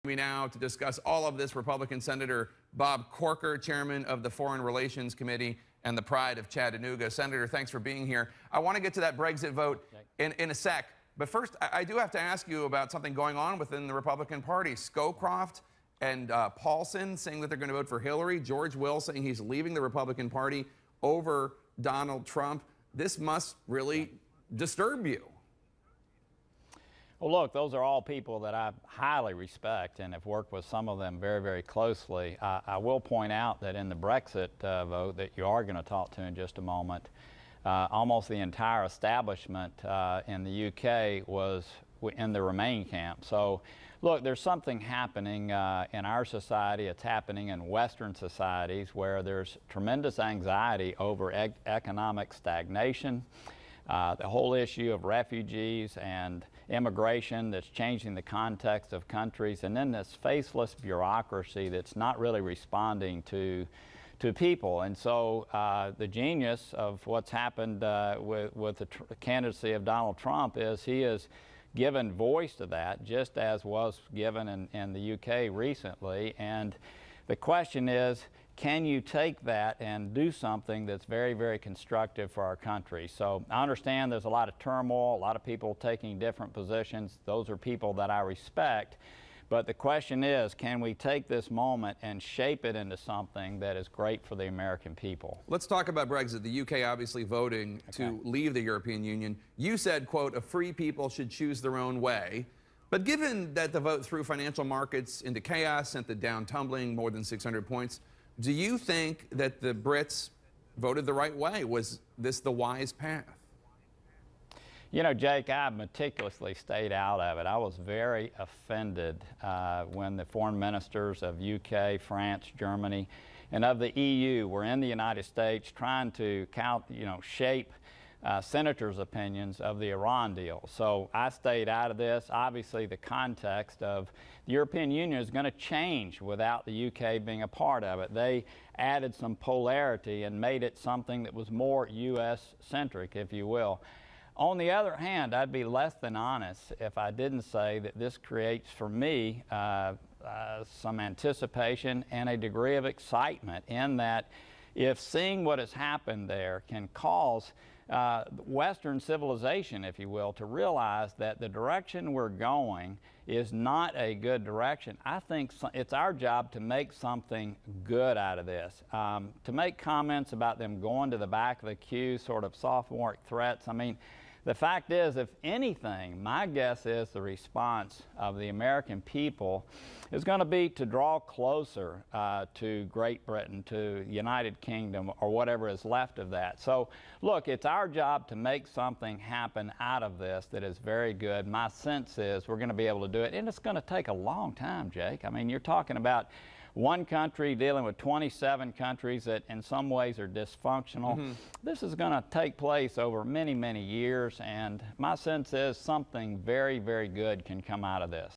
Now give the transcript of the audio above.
Me now to discuss all of this, Republican Senator Bob Corker, chairman of the Foreign Relations Committee and the pride of Chattanooga. Senator, thanks for being here. I want to get to that Brexit vote in a sec. But first, I do have to ask you about something going on within the Republican Party. Scowcroft and Paulson saying that they're going to vote for Hillary. George Will saying he's leaving the Republican Party over Donald Trump. This must really disturb you. Well, look, those are all people that I highly respect and have worked with some of them very, very closely. I will point out that in the Brexit vote that you are going to talk to in just a moment, almost the entire establishment in the UK was in the Remain camp. So, look, there's something happening in our society. It's happening in Western societies where there's tremendous anxiety over economic stagnation. The whole issue of refugees and immigration that's changing the context of countries, and then this faceless bureaucracy that's not really responding to people. And so the genius of what's happened with the candidacy of Donald Trump is he has given voice to that, just as was given in the UK recently. And the question is, can you take that and do something that's very, very constructive for our country? So I understand there's a lot of turmoil, a lot of people taking different positions. Those are people that I respect. But the question is, can we take this moment and shape it into something that is great for the American people? Let's talk about Brexit. The UK obviously voting to leave the European Union. You said, quote, a free people should choose their own way. But given that the vote threw financial markets into chaos, sent it down tumbling more than 600 points, do you think that the Brits voted the right way? Was this the wise path? You know, Jake, I meticulously stayed out of it. I was very offended when the foreign ministers of UK, France, Germany, and of the EU were in the United States trying to shape senators' opinions of the Iran deal. So I stayed out of this. Obviously, the context of the European Union is going to change without the UK being a part of it. They added some polarity and made it something that was more U.S.-centric, if you will. On the other hand, I'd be less than honest if I didn't say that this creates, for me, some anticipation and a degree of excitement in that if seeing what has happened there can cause Western civilization, if you will, to realize that the direction we're going is not a good direction. I think it's our job to make something good out of this. To make comments about them going to the back of the queue, sort of sophomoric threats, I mean, the fact is, if anything, my guess is the response of the American people is going to be to draw closer to Great Britain, to United Kingdom, or whatever is left of that. So, look, it's our job to make something happen out of this that is very good. My sense is we're going to be able to do it, and it's going to take a long time, Jake. I mean, you're talking about one country dealing with 27 countries that in some ways are dysfunctional. This is going to take place over many, many years, and my sense is something very, very good can come out of this.